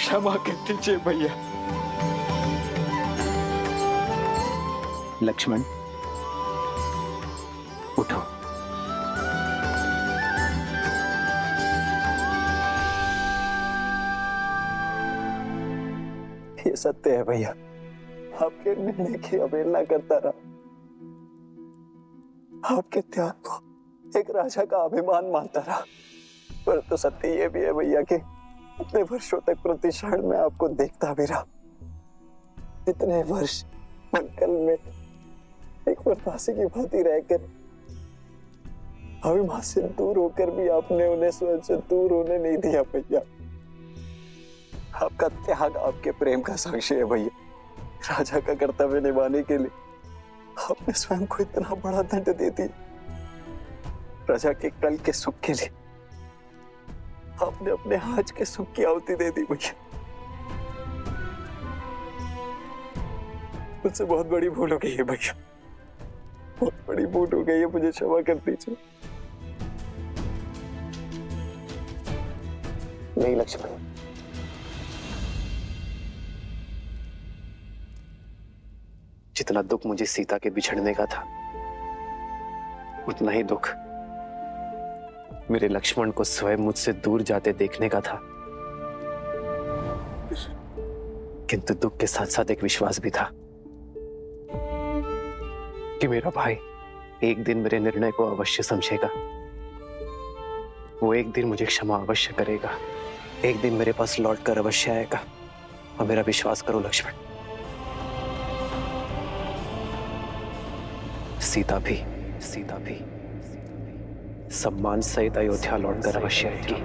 क्षमा कर दीजिए भैया। लक्ष्मण, उठो। ये सत्य है भैया, आपके निर्णय की अवहेलना करता रहा। आपके त्याग को एक राजा का अभिमान मानता रहा। परंतु सत्य ये भी है भैया कि इतने वर्षों तक प्रति क्षण में आपको देखता भी रहा। इतने वर्ष मंगल में एक परदासी की भांति रहकर अभिमान से दूर होकर भी आपने उन्हें स्वयं से दूर होने नहीं दिया भैया। आपका त्याग आपके प्रेम का साक्षी है भैया। राजा का कर्तव्य निभाने के लिए आपने स्वयं को इतना बड़ा दंड दे दिया। प्रजा के कल के सुख के लिए आपने अपने आज के सुख की आहुति दे दी भैया। मुझसे बहुत बड़ी भूल हो गई है भैया, बहुत बड़ी भूल हो गई है, मुझे क्षमा कर दीजिए। नहीं लक्ष्मण, जितना दुख मुझे सीता के बिछड़ने का था, उतना ही दुख मेरे लक्ष्मण को स्वयं मुझसे दूर जाते देखने का था। किंतु दुख के साथ साथ एक विश्वास भी था कि मेरा भाई एक दिन मेरे निर्णय को अवश्य समझेगा। वो एक दिन मुझे क्षमा अवश्य करेगा, एक दिन मेरे पास लौटकर अवश्य आएगा। और मेरा विश्वास करो लक्ष्मण, सीता भी सम्मान सहित अयोध्या लौटकर अवश्य आएगी।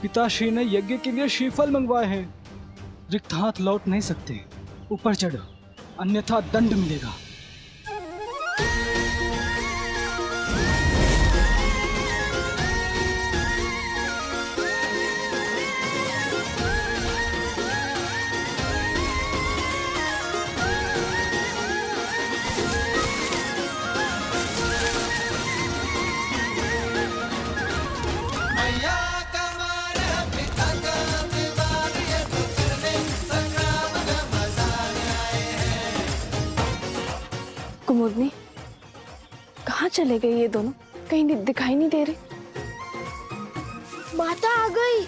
पिताश्री ने यज्ञ के लिए श्रीफल मंगवाए हैं। रिक्त हाथ लौट नहीं सकते। ऊपर चढ़ो, अन्यथा दंड मिलेगा। कुमुदनी, कहाँ चले गए ये दोनों? कहीं दिखाई नहीं दे रहे। माता आ गई।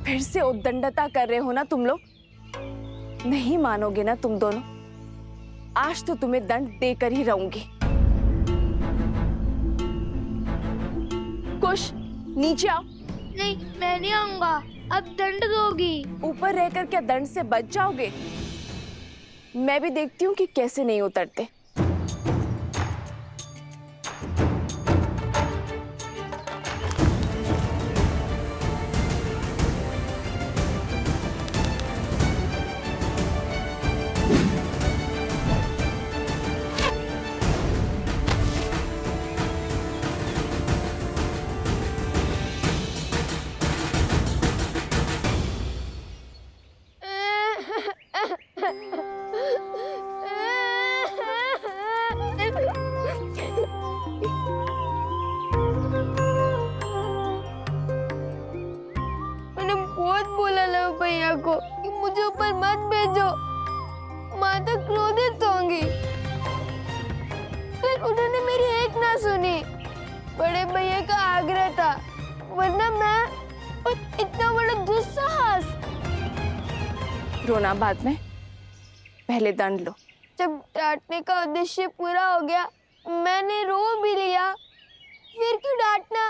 फिर से उद्दंडता कर रहे हो ना तुम लोग? नहीं मानोगे ना तुम दोनों? आज तो तुम्हें दंड देकर ही रहूंगी। कुश, नीचे आओ। नहीं, मैं नहीं आऊंगा। अब दंड दोगी। ऊपर रहकर क्या दंड से बच जाओगे? मैं भी देखती हूँ कि कैसे नहीं उतरते। मैंने बहुत बोला लव भैया को कि मुझे ऊपर मत भेजो, माता क्रोधित होंगी। फिर उन्होंने मेरी एक ना सुनी। बड़े भैया का आग्रह था, वरना मैं और इतना बड़ा दुस्साहस। रोना बाद में, पहले दंड लो। जब डांटने का उद्देश्य पूरा हो गया, मैंने रो भी लिया। फिर क्यों डांटना?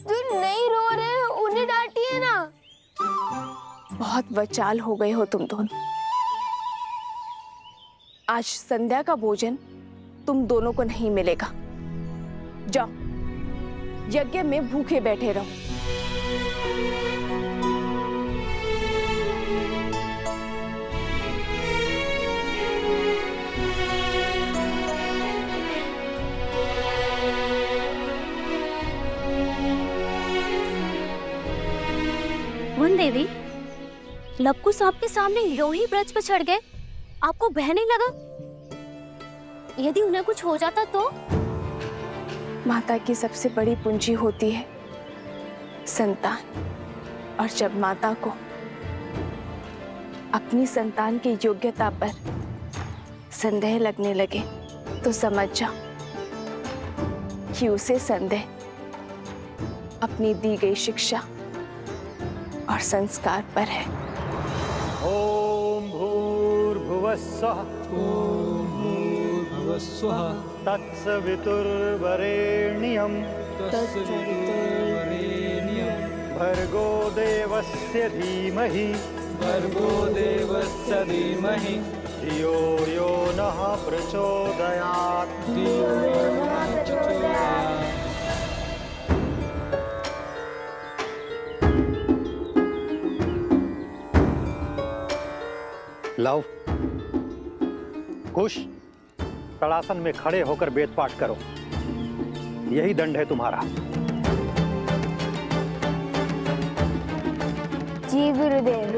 जो नहीं रो रहे हैं उन्हें डांटिए ना। बहुत बचाल हो गए हो तुम दोनों। आज संध्या का भोजन तुम दोनों को नहीं मिलेगा। जाओ, यज्ञ में भूखे बैठे रहो। वन देवी, लवकुश आपके सामने यूं ही ब्रज पर चढ़ गए, आपको भय नहीं लगा? यदि उन्हें कुछ हो जाता तो? माता की सबसे बड़ी पूंजी होती है संतान, और जब माता को अपनी संतान की योग्यता पर संदेह लगने लगे तो समझ जाओ कि उसे संदेह अपनी दी गई शिक्षा और संस्कार पर है। ओम भूर्भुवस्सुः तत्सवितुर्वरेण्यं भर्गो देवस्य धीमहि धियो यो नः प्रचोदयात्। लव, कुश, तड़ासन में खड़े होकर वेद पाठ करो। यही दंड है तुम्हारा। जी गुरुदेव।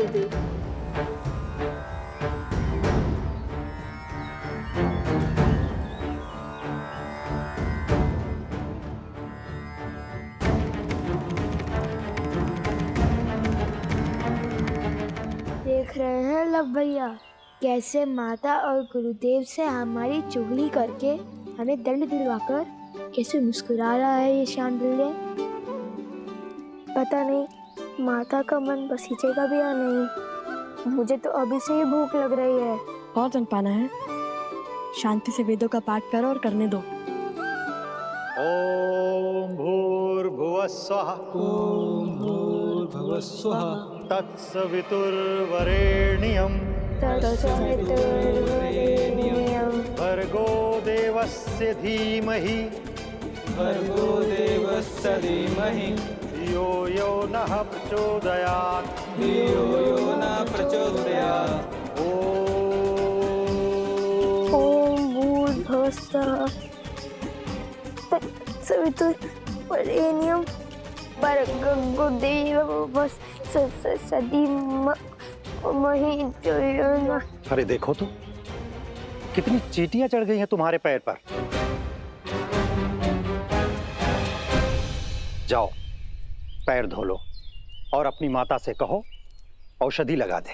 देख रहे हैं लव भैया, कैसे माता और गुरुदेव से हमारी चुगली करके हमें दंड दिलवाकर कैसे मुस्कुरा रहा है ये शांडिल्य। पता नहीं माता का मन बसीचेगा भी या नहीं। मुझे तो अभी से ही भूख लग रही है। और जन पाना है, शांति से वेदों का पाठ करो और करने दो। ओम भूर्भुवस्सुः तत्सवितुर्वरेण्यं भर्गो देवस्य धीमहि धियो यो नः प्रचोदयात्। ओम भूर्भुवस्सुः तत्सवितुर्वरेण्यं भर्गो देवस्य धीमहि धियो यो नः। अरे देखो तो, कितनी चींटियां चढ़ गई हैं तुम्हारे पैर पर। जाओ, पैर धो लो और अपनी माता से कहो औषधि लगा दे।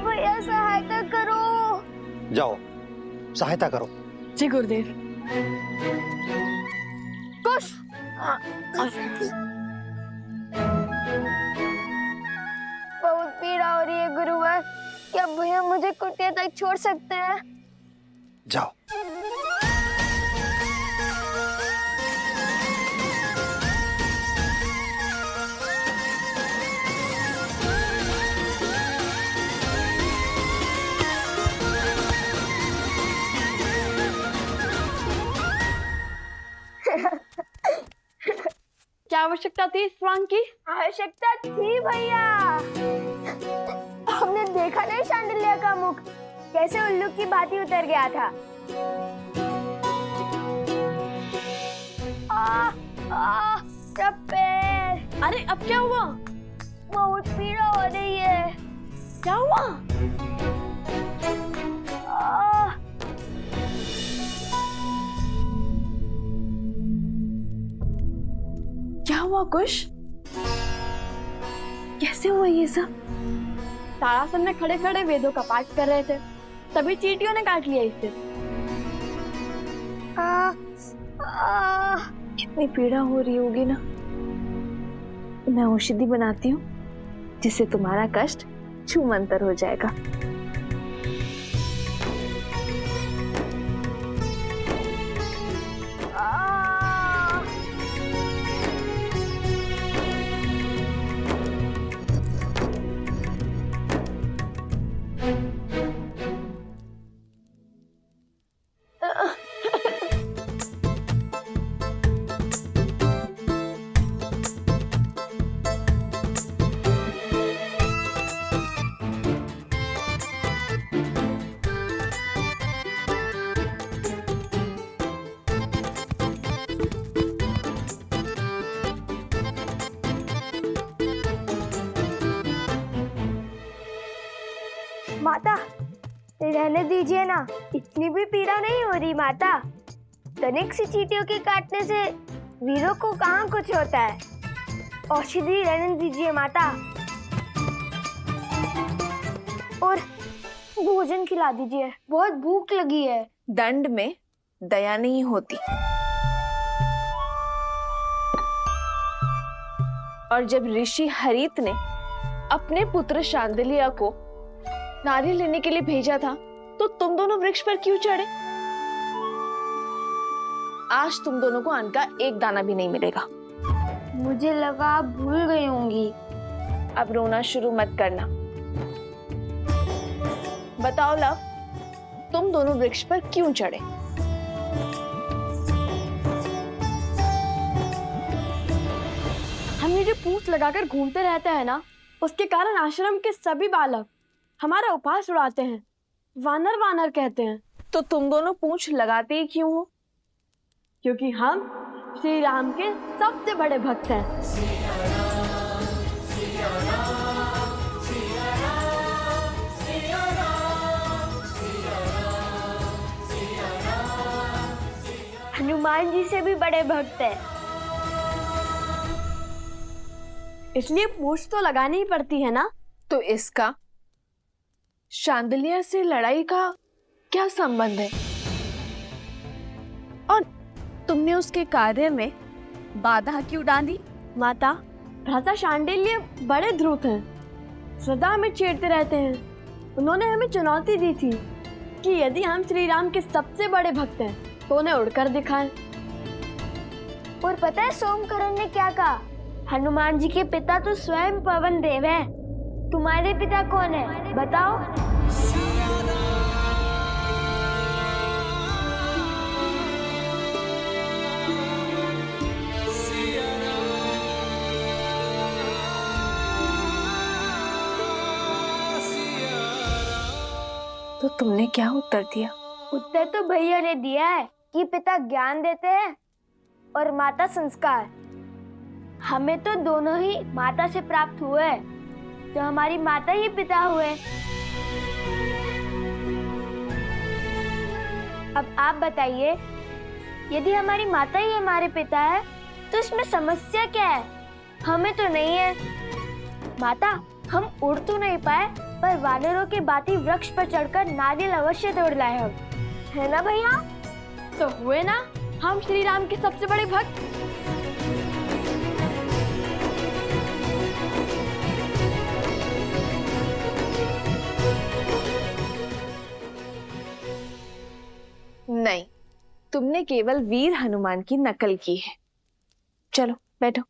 भैया सहायता करो। जाओ, सहायता करो। जी गुरुदेव। कुश बहुत पीड़ा हो रही है गुरुवर, क्या भैया मुझे कुटिया तक छोड़ सकते हैं? जाओ। क्या आवश्यकता थी इस स्वांग की? आवश्यकता थी भैया। हमने देखा नहीं शांडिल्य का मुख कैसे उल्लू की भांति उतर गया था। मेरा पैर। अरे अब क्या हुआ? बहुत पीड़ा हो रही है। क्या हुआ? आह, क्या हुआ कुश? कैसे हुआ ये सब? तारासन में खड़े खड़े वेदों का पाठ कर रहे थे, तभी चींटियों ने काट लिया इसे। कितनी पीड़ा हो रही होगी ना। मैं औषधि बनाती हूँ जिससे तुम्हारा कष्ट छूमंतर हो जाएगा। माता रहने दीजिए ना, इतनी भी पीड़ा नहीं हो रही माता। तनिक सी चींटियों के काटने से वीरों को कहाँ कुछ होता है। औषधि रहने दीजिए माता, और भोजन खिला दीजिए, बहुत भूख लगी है। दंड में दया नहीं होती, और जब ऋषि हरित ने अपने पुत्र शांडिल्य को नारियल लेने के लिए भेजा था तो तुम दोनों वृक्ष पर क्यों चढ़े? आज तुम दोनों को अन्न का एक दाना भी नहीं मिलेगा। मुझे लगा आप भूल गई होंगी। अब रोना शुरू मत करना। बताओ लव, तुम दोनों वृक्ष पर क्यों चढ़े? हम ये जो पूंछ लगाकर घूमते रहते हैं ना, उसके कारण आश्रम के सभी बालक हमारा उपहास उड़ाते हैं, वानर वानर कहते हैं। तो तुम दोनों पूंछ लगाते ही क्यों हो? क्योंकि हम श्री राम के सबसे बड़े भक्त हैं। हनुमान जी से भी बड़े भक्त हैं। इसलिए पूंछ तो लगानी ही पड़ती है ना। तो इसका शांडिल्य से लड़ाई का क्या संबंध है? और तुमने उसके कार्य में बाधा क्यों डाली? माता, भ्राता शांडिल्य बड़े ध्रुत हैं, सदा हमें छेड़ते रहते हैं। उन्होंने हमें चुनौती दी थी कि यदि हम श्री राम के सबसे बड़े भक्त हैं तो उन्हें उड़कर दिखाएं। और पता है सोमकरण ने क्या कहा? हनुमान जी के पिता तो स्वयं पवन देव हैं। तुम्हारे पिता कौन है बताओ? तो तुमने क्या उत्तर दिया? उत्तर तो भैया ने दिया है कि पिता ज्ञान देते हैं और माता संस्कार। हमें तो दोनों ही माता से प्राप्त हुए, तो हमारी माता ही पिता हुए। अब आप बताइए, यदि हमारी माता ही हमारे पिता है तो इसमें समस्या क्या है? हमें तो नहीं है। माता, हम उड़ तो नहीं पाए, पर वानरों के बाती वृक्ष पर चढ़कर नारियल अवश्य तोड़ लाए हम, है ना भैया? तो हुए ना हम श्री राम के सबसे बड़े भक्त। नहीं, तुमने केवल वीर हनुमान की नकल की है। चलो बैठो।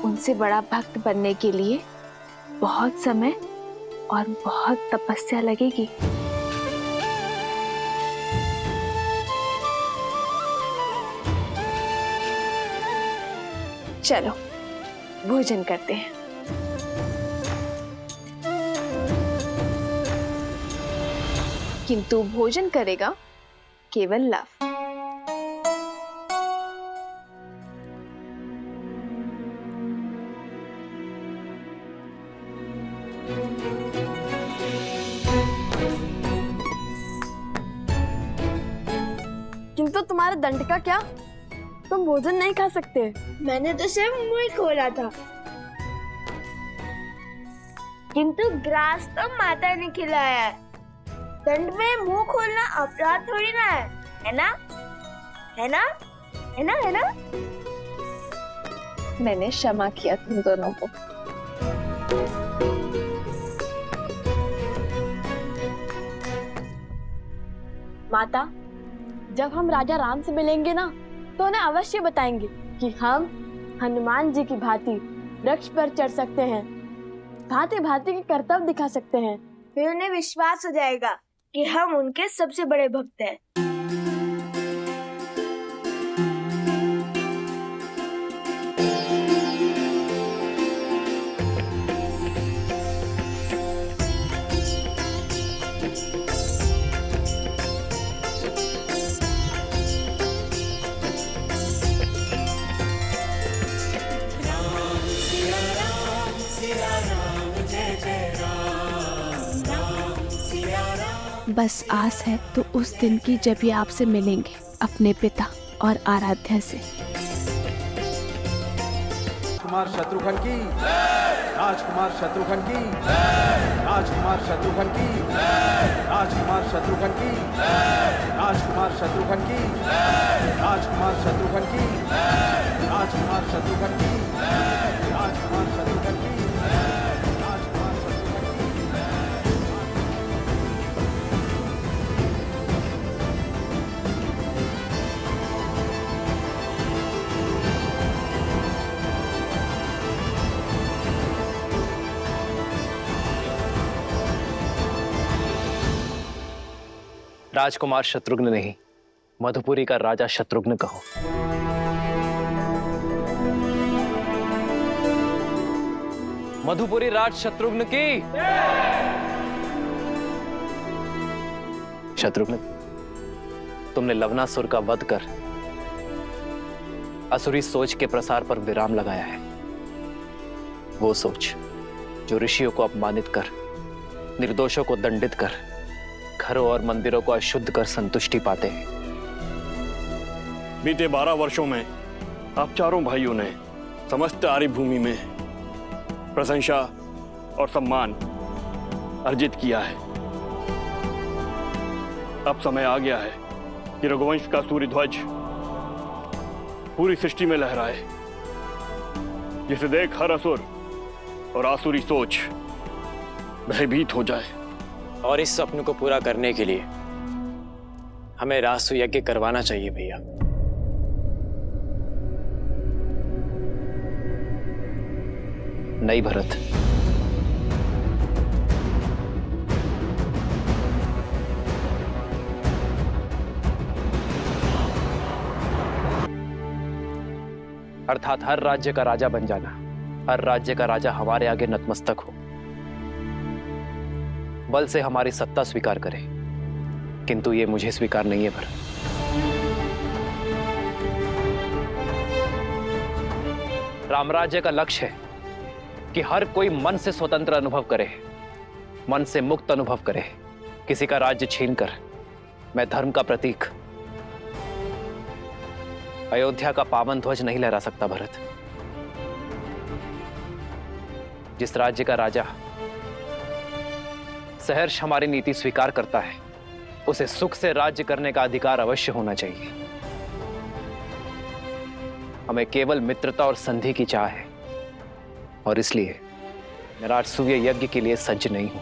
उनसे बड़ा भक्त बनने के लिए बहुत समय और बहुत तपस्या लगेगी। चलो भोजन करते हैं। किंतु भोजन करेगा केवल लव। किंतु तुम्हारे दंड का क्या? तुम भोजन नहीं खा सकते। मैंने तो सिर्फ मुंह ही खोला था, किंतु ग्रास तो माता ने खिलाया है। दंड में मुंह खोलना अपराध थोड़ी ना है ना? है ना? है ना? है ना? मैंने क्षमा किया तुम दोनों को। माता, जब हम राजा राम से मिलेंगे ना, तो उन्हें अवश्य बताएंगे कि हम हनुमान जी की भांति वृक्ष पर चढ़ सकते हैं, भांति भांति के कर्तव्य दिखा सकते हैं। फिर उन्हें विश्वास हो जाएगा कि हम उनके सबसे बड़े भक्त हैं। बस आस है तो उस दिन की जब ये आपसे मिलेंगे, अपने पिता और आराध्या से। राजकुमार शत्रुघ्न की, राजकुमार शत्रुघ्न की, राजकुमार शत्रुघ्न की, राजकुमार शत्रुघ्न की, राजकुमार शत्रुघ्न की, राजकुमार शत्रुघ्न की, राजकुमार शत्रुघ्न की, राजकुमार शत्रुघ्न की, राजकुमार शत्रुघ्न की। राजकुमार शत्रुघ्न नहीं, मधुपुरी का राजा शत्रुघ्न कहो। मधुपुरी राज शत्रुघ्न की। शत्रुघ्न, तुमने लवणासुर का वध कर असुरी सोच के प्रसार पर विराम लगाया है। वो सोच जो ऋषियों को अपमानित कर, निर्दोषों को दंडित कर, घरों और मंदिरों को अशुद्ध कर संतुष्टि पाते हैं। बीते 12 वर्षों में आप चारों भाइयों ने समस्त आर्य भूमि में प्रशंसा और सम्मान अर्जित किया है। अब समय आ गया है कि रघुवंश का सूर्य ध्वज पूरी सृष्टि में लहराए, जिसे देख हर असुर और आसुरी सोच भयभीत हो जाए। और इस सपने को पूरा करने के लिए हमें रासु यज्ञ करवाना चाहिए भैया। नहीं भरत, अर्थात हर राज्य का राजा बन जाना, हर राज्य का राजा हमारे आगे नतमस्तक हो, बल से हमारी सत्ता स्वीकार करे, किंतु ये मुझे स्वीकार नहीं है भरत। रामराज्य का लक्ष्य है कि हर कोई मन से स्वतंत्र अनुभव करे, मन से मुक्त अनुभव करे। किसी का राज्य छीनकर मैं धर्म का प्रतीक अयोध्या का पावन ध्वज नहीं लहरा सकता भरत। जिस राज्य का राजा सहर्ष हमारी नीति स्वीकार करता है, उसे सुख से राज्य करने का अधिकार अवश्य होना चाहिए। हमें केवल मित्रता और संधि की चाह है, और इसलिए मैं राजसूय यज्ञ के लिए सज्ज नहीं हूं।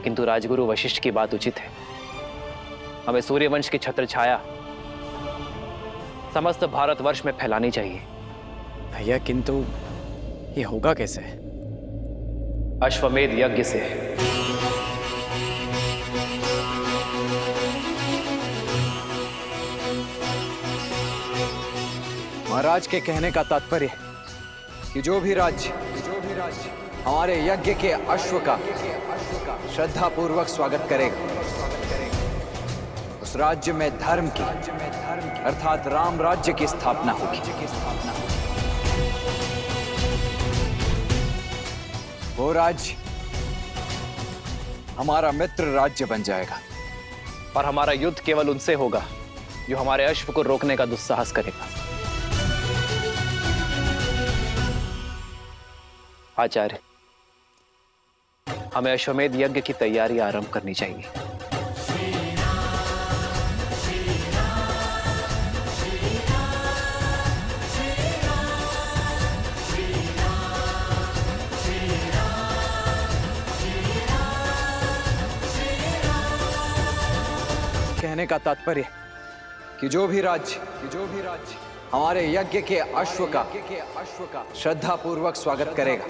किंतु राजगुरु वशिष्ठ की बात उचित है। हमें सूर्यवंश की छत्र छाया समस्त भारतवर्ष में फैलानी चाहिए। भैया, किंतु ये होगा कैसे? अश्वमेध यज्ञ से। महाराज के कहने का तात्पर्य है कि जो भी राज्य हमारे यज्ञ के अश्व का श्रद्धा पूर्वक स्वागत करेगा, उस राज्य में धर्म की अर्थात राम राज्य की स्थापना होगी। वो राज्य हमारा मित्र राज्य बन जाएगा। और हमारा युद्ध केवल उनसे होगा जो हमारे अश्व को रोकने का दुस्साहस करेगा। आचार्य, हमें अश्वमेध यज्ञ की तैयारी आरंभ करनी चाहिए। कहने का तात्पर्य कि जो भी राज्य हमारे यज्ञ के अश्व का श्रद्धा पूर्वक स्वागत करेगा,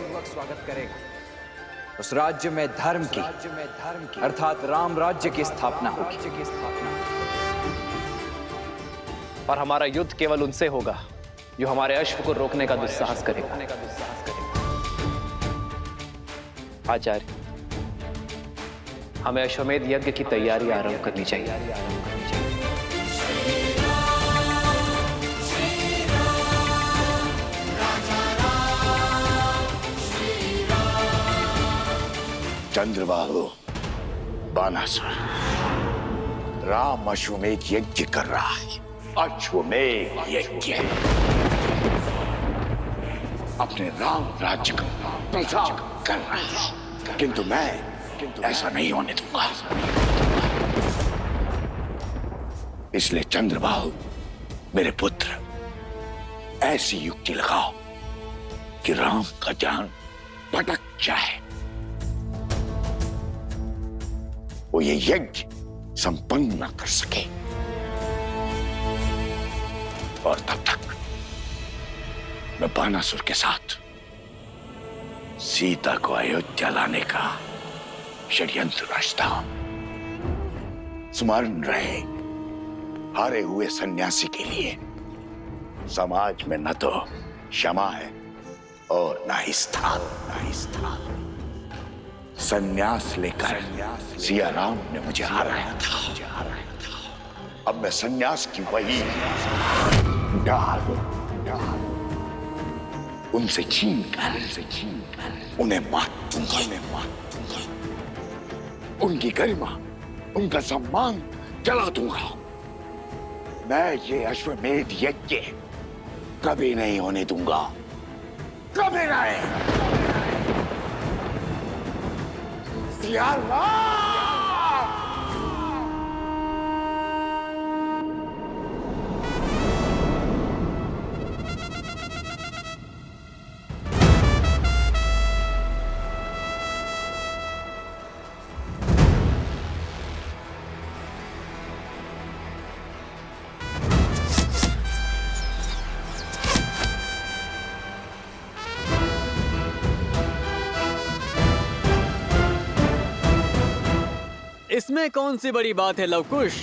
उस राज्य में धर्म की अर्थात राम राज्य की स्थापना होगी। और हमारा युद्ध केवल उनसे होगा जो हमारे अश्व को रोकने का दुस्साहस करेगा। आचार्य, हमें अश्वमेध यज्ञ की तैयारी आरंभ करनी चाहिए। चंद्रबाहु, बानासुर, राम अश्वमेध यज्ञ कर रहा है। अश्वमेध यज्ञ अपने राम राज्य का प्रचार कर रहा है, किंतु मैं ऐसा नहीं होने दूंगा। इसलिए चंद्रबाहु, मेरे पुत्र, ऐसी युक्ति लगाओ कि राम का ध्यान भटक जाए, वो ये यज्ञ संपन्न न कर सके। और तब तक मैं बानासुर के साथ सीता को अयोध्या लाने का षड्यंत्र रचता हूं। स्मरण रहे, हारे हुए सन्यासी के लिए समाज में न तो क्षमा है और न ही स्थान। सन्यास लेकर सिया राम ने मुझे हराया था। अब मैं सन्यास की वही ढाल उनसे छीन कर उन्हें मार दूंगा। उनकी गरिमा, उनका सम्मान जला दूंगा। मैं ये अश्वमेध यज्ञ कभी नहीं होने दूंगा, कभी नहीं। सिया राम! इसमें कौन सी बड़ी बात है लवकुश?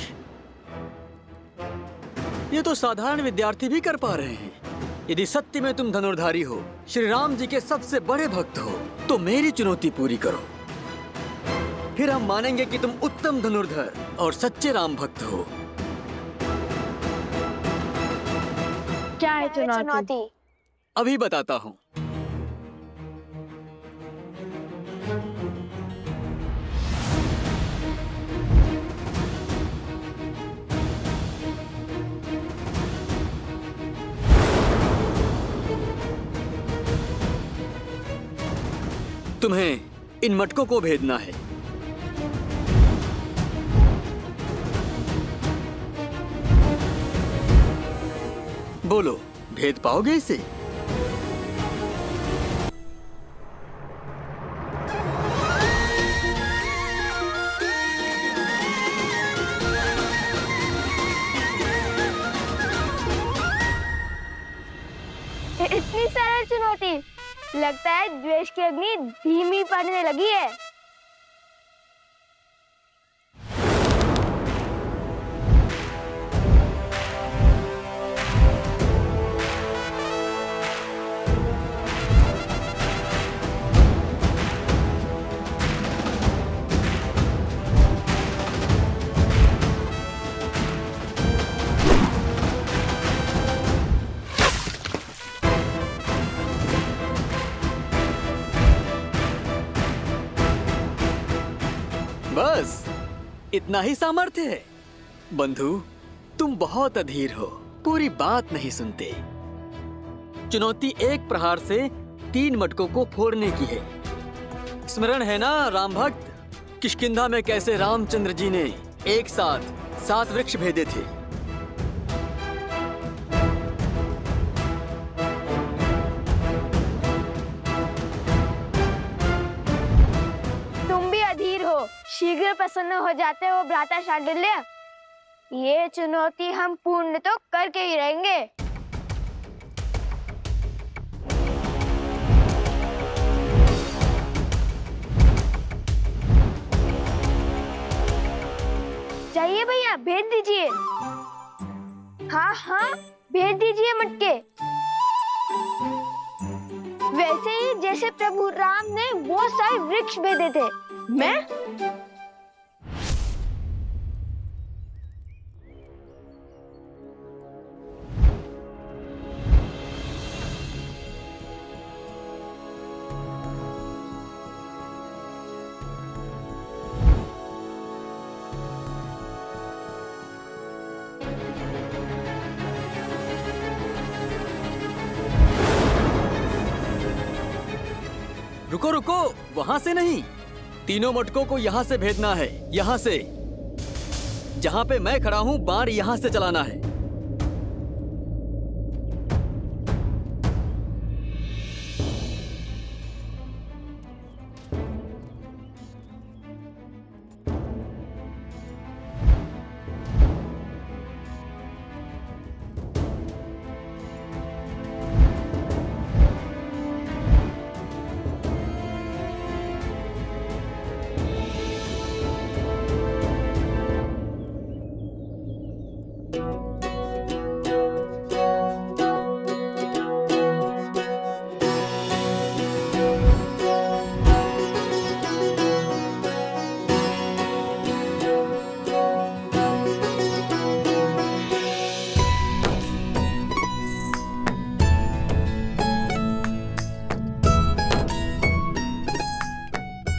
ये तो साधारण विद्यार्थी भी कर पा रहे हैं। यदि सत्य में तुम धनुर्धारी हो, श्री राम जी के सबसे बड़े भक्त हो, तो मेरी चुनौती पूरी करो। फिर हम मानेंगे कि तुम उत्तम धनुर्धर और सच्चे राम भक्त हो। क्या है चुनौती? अभी बताता हूँ। तुम्हें इन मटकों को भेदना है। बोलो, भेद पाओगे इसे? इतनी सरल चुनौती, लगता है द्वेष की अग्नि धीमी पड़ने लगी है। इतना ही सामर्थ्य है? बंधु, तुम बहुत अधीर हो, पूरी बात नहीं सुनते। चुनौती एक प्रहार से 3 मटकों को फोड़ने की है। स्मरण है ना राम भक्त, किष्किंधा में कैसे रामचंद्र जी ने एक साथ 7 वृक्ष भेदे थे। तुम भी अधीर हो, शीघ्र प्रसन्न हो जाते हो भ्राता शांडिल्य। ये चुनौती हम पूर्ण तो करके ही रहेंगे। चाहिए भैया, भेज दीजिए। हाँ हाँ, भेज दीजिए मटके। वैसे ही जैसे प्रभु राम ने वो सारे वृक्ष भेदे थे। मैं रुको रुको, वहां से नहीं, तीनों मटकों को यहाँ से भेजना है। यहाँ से, जहाँ पे मैं खड़ा हूँ, बाण यहाँ से चलाना है।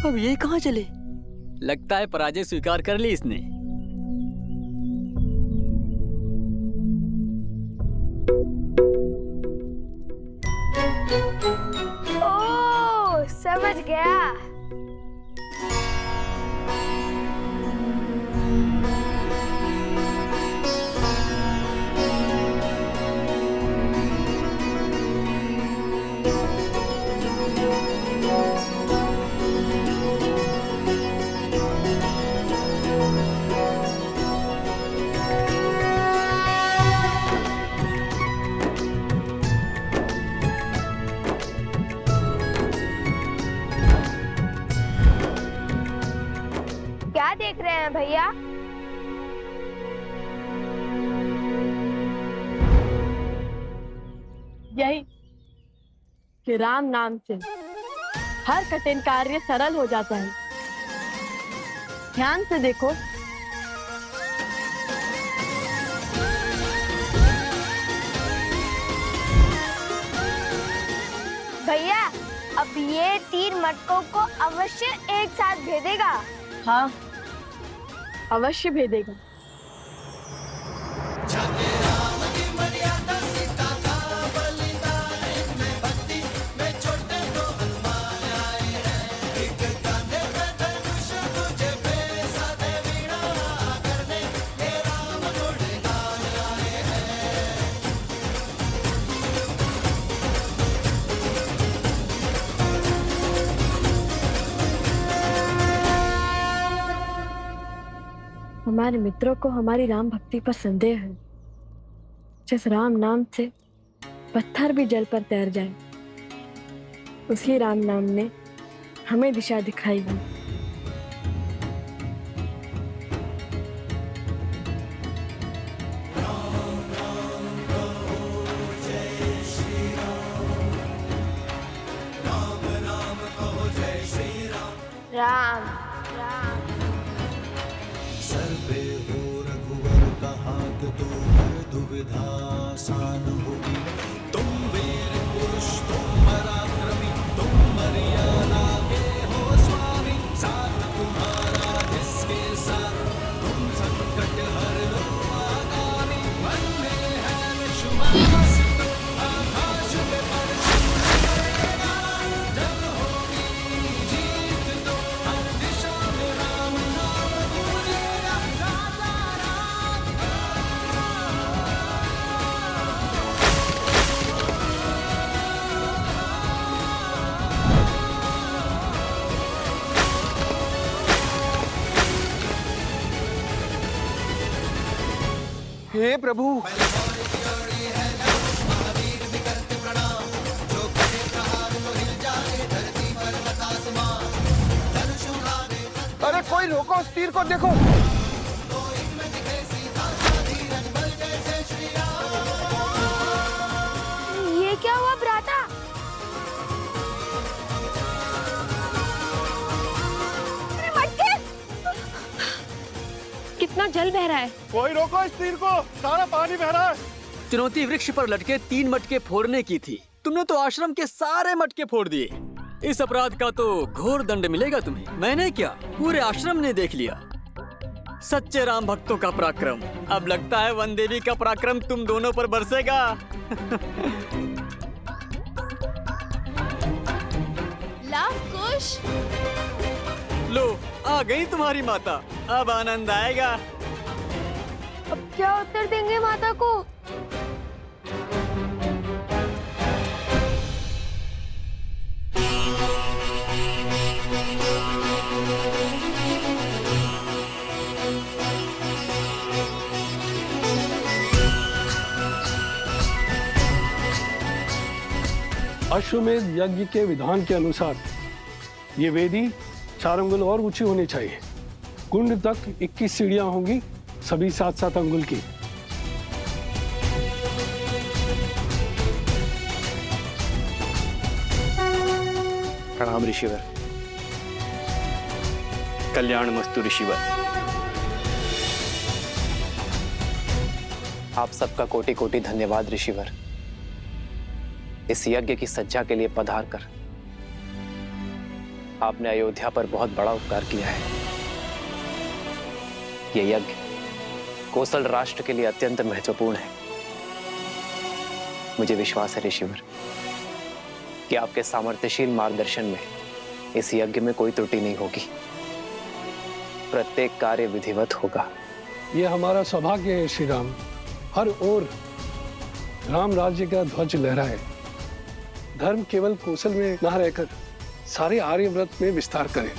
अब ये कहाँ चले? लगता है पराजय स्वीकार कर ली इसने। ओह, समझ गया। क्या देख रहे हैं भैया? यही कि राम नाम से हर कठिन कार्य सरल हो जाता है। ध्यान से देखो, भैया अब ये 3 मटकों को अवश्य एक साथ भेदेगा। हाँ, अवश्य भेदेगा। हमारे मित्रों को हमारी राम भक्ति पर संदेह है। जिस राम नाम से पत्थर भी जल पर तैर जाए, उसी राम नाम ने हमें दिशा दिखाई है। राम सर पे हो रघुवर का हाथ, तो हर दुविधा आसान होगी। तुम वीर पुरुष, तुम पराक्रमी, तुम मर्यादा के हो स्वामी, साथ तुम्हारा जिसके साथ हे प्रभु। अरे कोई रोको उस तीर को, देखो। ये क्या हुआ भ्राता? अरे मटके! कितना जल बह रहा है। कोई रोको इस तीर को, सारा पानी बह रहा है। चुनौती वृक्ष पर लटके 3 मटके फोड़ने की थी, तुमने तो आश्रम के सारे मटके फोड़ दिए। इस अपराध का तो घोर दंड मिलेगा तुम्हें। मैंने क्या, पूरे आश्रम ने देख लिया। सच्चे राम भक्तों का पराक्रम। अब लगता है वन देवी का पराक्रम तुम दोनों पर बरसेगा। लवकुश, लो आ गई तुम्हारी माता, अब आनंद आएगा। अब क्या उत्तर देंगे माता को? अश्वमेध यज्ञ के विधान के अनुसार ये वेदी 4 अंगुल और ऊंची होनी चाहिए। कुंड तक 21 सीढ़ियां होंगी, सभी 7-7 अंगुल की। प्रणाम ऋषिवर। कल्याण मस्तु ऋषिवर। आप सबका कोटि कोटि धन्यवाद ऋषिवर। इस यज्ञ की सज्जा के लिए पधार कर आपने अयोध्या पर बहुत बड़ा उपकार किया है। यह यज्ञ कोसल राष्ट्र के लिए अत्यंत महत्वपूर्ण है। मुझे विश्वास है ऋषिवर कि आपके सामर्थ्यशील मार्गदर्शन में इस यज्ञ में कोई त्रुटि नहीं होगी, प्रत्येक कार्य विधिवत होगा। ये हमारा सौभाग्य है श्री राम, हर ओर राम राज्य का ध्वज लहराए। धर्म केवल कौशल में न रहकर सारे आर्यव्रत में विस्तार करे,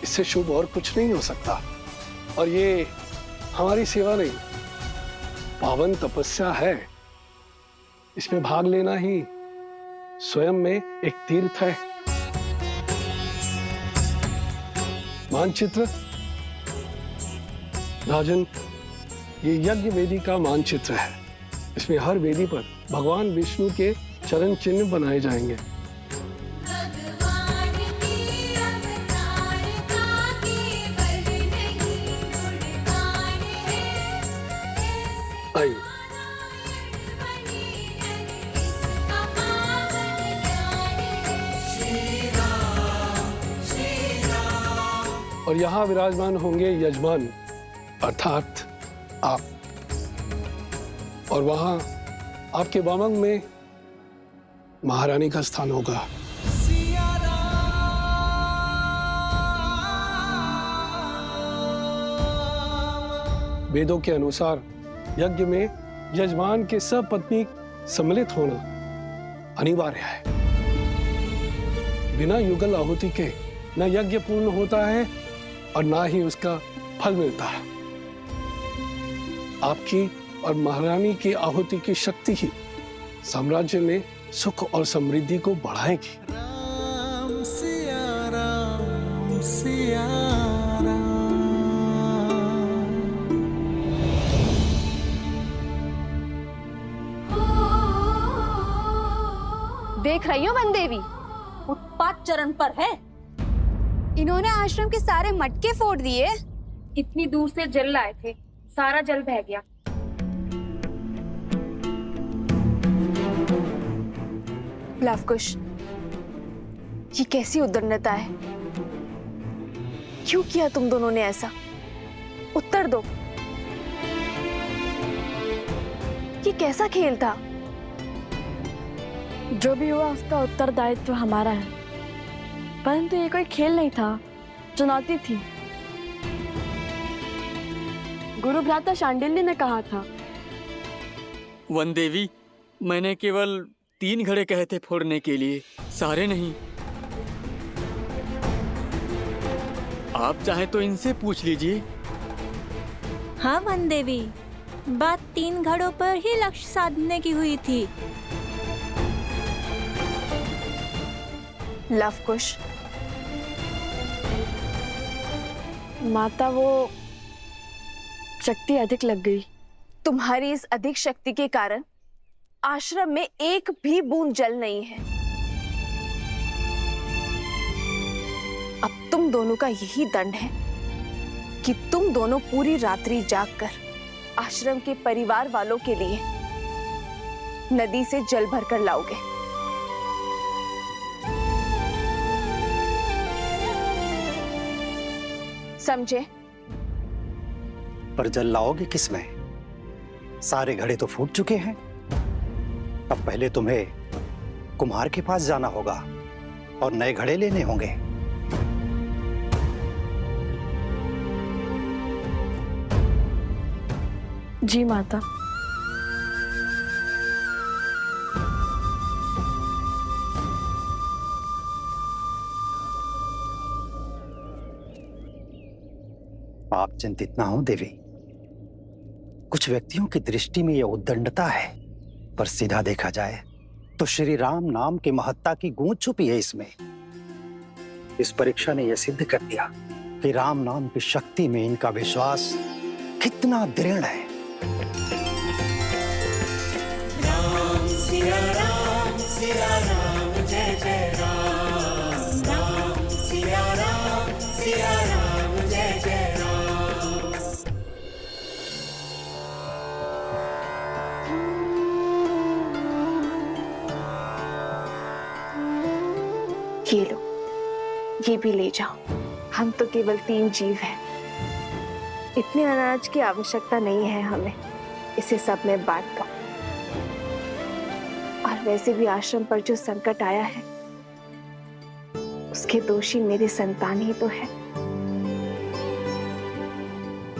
इससे शुभ और कुछ नहीं हो सकता। और ये हमारी सेवा नहीं, पावन तपस्या है। इसमें भाग लेना ही स्वयं में एक तीर्थ है। मानचित्र राजन, ये यज्ञ वेदी का मानचित्र है। इसमें हर वेदी पर भगवान विष्णु के चरण चिन्ह बनाए जाएंगे। आइए। और यहाँ विराजमान होंगे यजमान अर्थात आप, और वहां आपके वामंग में महारानी का स्थान होगा। वेदों के अनुसार यज्ञ में यजमान के सपत्नी सम्मिलित होना अनिवार्य है। बिना युगल आहुति के न यज्ञ पूर्ण होता है और ना ही उसका फल मिलता है। आपकी और महारानी की आहुति की शक्ति ही साम्राज्य में सुख और समृद्धि को बढ़ाएगी। राम सिया राम सिया राम। देख रही हो वन देवी, उत्पात चरण पर है। इन्होंने आश्रम के सारे मटके फोड़ दिए। इतनी दूर से जल लाए थे, सारा जल बह गया। लवकुश, ये कैसी उद्दंडता है? क्यों किया तुम दोनों ने ऐसा? उत्तर दो। ये कैसा खेल था? जो भी हुआ उसका उत्तरदायित्व हमारा है, परंतु ये कोई खेल नहीं था, चुनौती थी। गुरु भ्राता शांडिल्य ने कहा था। वन देवी, मैंने केवल 3 घड़े कहे थे फोड़ने के लिए, सारे नहीं। आप चाहे तो इनसे पूछ लीजिए। हाँ वन देवी, बात 3 घड़ों पर ही लक्ष्य साधने की हुई थी। लवकुश, माता वो शक्ति अधिक लग गई। तुम्हारी इस अधिक शक्ति के कारण आश्रम में एक भी बूंद जल नहीं है। अब तुम दोनों का यही दंड है कि तुम दोनों पूरी रात्रि जागकर आश्रम के परिवार वालों के लिए नदी से जल भरकर लाओगे। समझे? पर जल लाओगे किसमें? सारे घड़े तो फूट चुके हैं। अब पहले तुम्हें कुम्हार के पास जाना होगा और नए घड़े लेने होंगे। जी माता। आप चिंतित ना हो देवी। कुछ व्यक्तियों की दृष्टि में यह उद्दंडता है, पर सीधा देखा जाए तो श्री राम नाम की महत्ता की गूंज छुपी है इसमें। इस परीक्षा ने यह सिद्ध कर दिया कि राम नाम की शक्ति में इनका विश्वास कितना दृढ़ है। राम सिया राम जय जय राम। राम सिया राम जय जय राम। ये लो, ये भी ले जाओ। हम तो केवल 3 जीव हैं। इतने अनाज की आवश्यकता नहीं है हमें, इसे सब में बांट दो। और वैसे भी आश्रम पर जो संकट आया है उसके दोषी मेरी संतान ही तो है।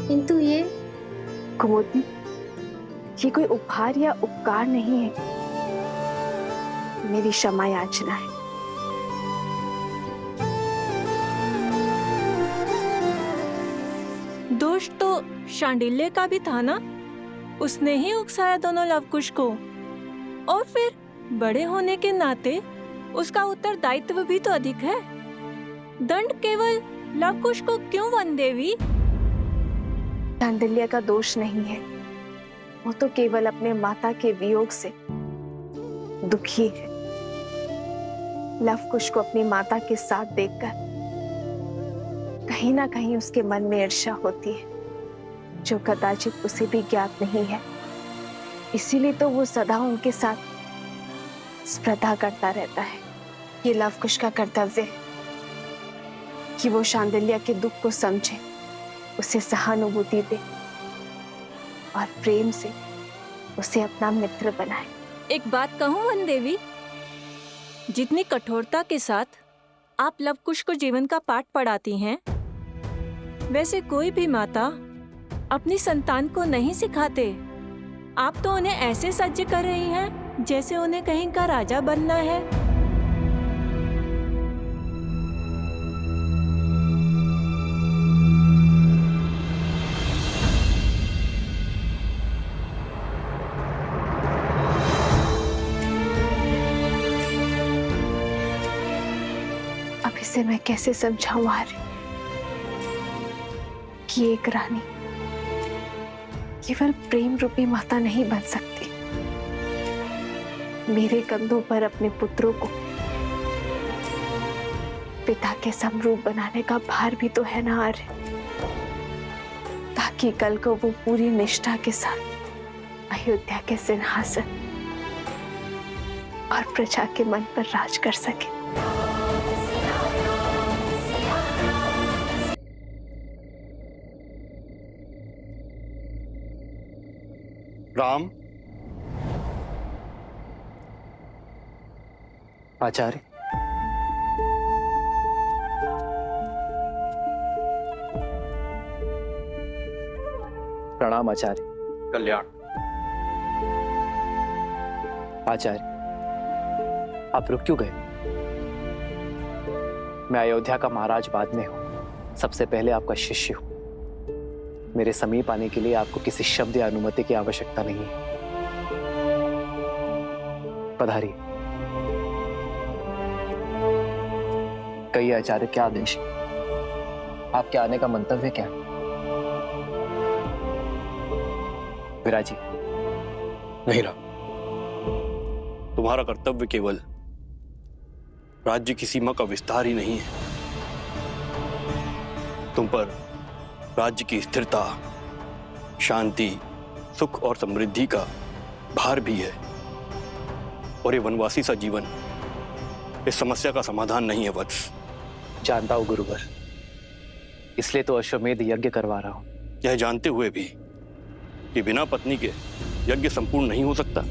किंतु ये कुमुदनी, ये कोई उपहार या उपकार नहीं है, मेरी क्षमा याचना है। दोष तो शांडिल्य का भी था ना, उसने ही उकसाया दोनों लवकुश को, और फिर बड़े होने के नाते उसका उत्तरदायित्व भी तो अधिक है। दंड केवल लवकुश को क्यों वन देवी? शांडिल्य का दोष नहीं है, वो तो केवल अपने माता के वियोग से दुखी है। लवकुश को अपनी माता के साथ देखकर कहीं ना कहीं उसके मन में ईर्ष्या होती है, जो कदाचित उसे भी ज्ञात नहीं है। इसीलिए तो वो सदा उनके साथ स्पर्धा करता रहता है। ये लवकुश का कर्तव्य है कि वो शांडिल्य के दुख को समझे, उसे सहानुभूति दे और प्रेम से उसे अपना मित्र बनाए। एक बात कहूं वन देवी, जितनी कठोरता के साथ आप लवकुश को जीवन का पाठ पढ़ाती हैं, वैसे कोई भी माता अपनी संतान को नहीं सिखाते। आप तो उन्हें ऐसे सज्ज कर रही हैं जैसे उन्हें कहीं का राजा बनना है। अब इसे मैं कैसे समझाऊं आर्य कि एक रानी केवल प्रेम रूपी माता नहीं बन सकती। मेरे कंधों पर अपने पुत्रों को पिता के समरूप बनाने का भार भी तो है ना आर्य, ताकि कल को वो पूरी निष्ठा के साथ अयोध्या के सिंहासन और प्रजा के मन पर राज कर सके। राम। आचार्य, प्रणाम आचार्य। कल्याण। आचार्य, आप रुक क्यों गए? मैं अयोध्या का महाराज बाद में हूं, सबसे पहले आपका शिष्य हूं। मेरे समीप आने के लिए आपको किसी शब्द या अनुमति की आवश्यकता नहीं है। पधारिए। कई आचार्य, क्या आदेश? आपके आने का मंतव्य क्या है? विराजी। नहीं रहा। तुम्हारा कर्तव्य केवल राज्य की सीमा का विस्तार ही नहीं है, तुम पर राज्य की स्थिरता, शांति, सुख और समृद्धि का भार भी है। और ये वनवासी सा जीवन इस समस्या का समाधान नहीं है वत्स। जानता हूं गुरुवर, इसलिए तो अश्वमेध यज्ञ करवा रहा हूं। यह जानते हुए भी कि बिना पत्नी के यज्ञ संपूर्ण नहीं हो सकता।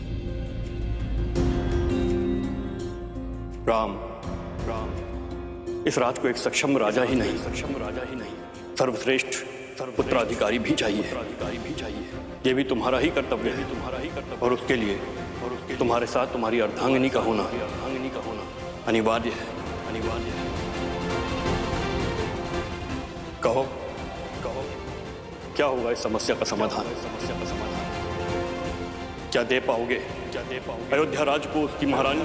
राम इस राज को एक सक्षम राजा ही नहीं, सर्वश्रेष्ठ पुत्राधिकारी भी चाहिए। ये भी तुम्हारा ही कर्तव्य है, और उसके लिए तुम्हारे साथ तुम्हारी अर्धांगिनी का होना अनिवार्य है। कहो क्या होगा इस समस्या का समाधान? क्या दे पाओगे अयोध्या राज को उसकी महारानी?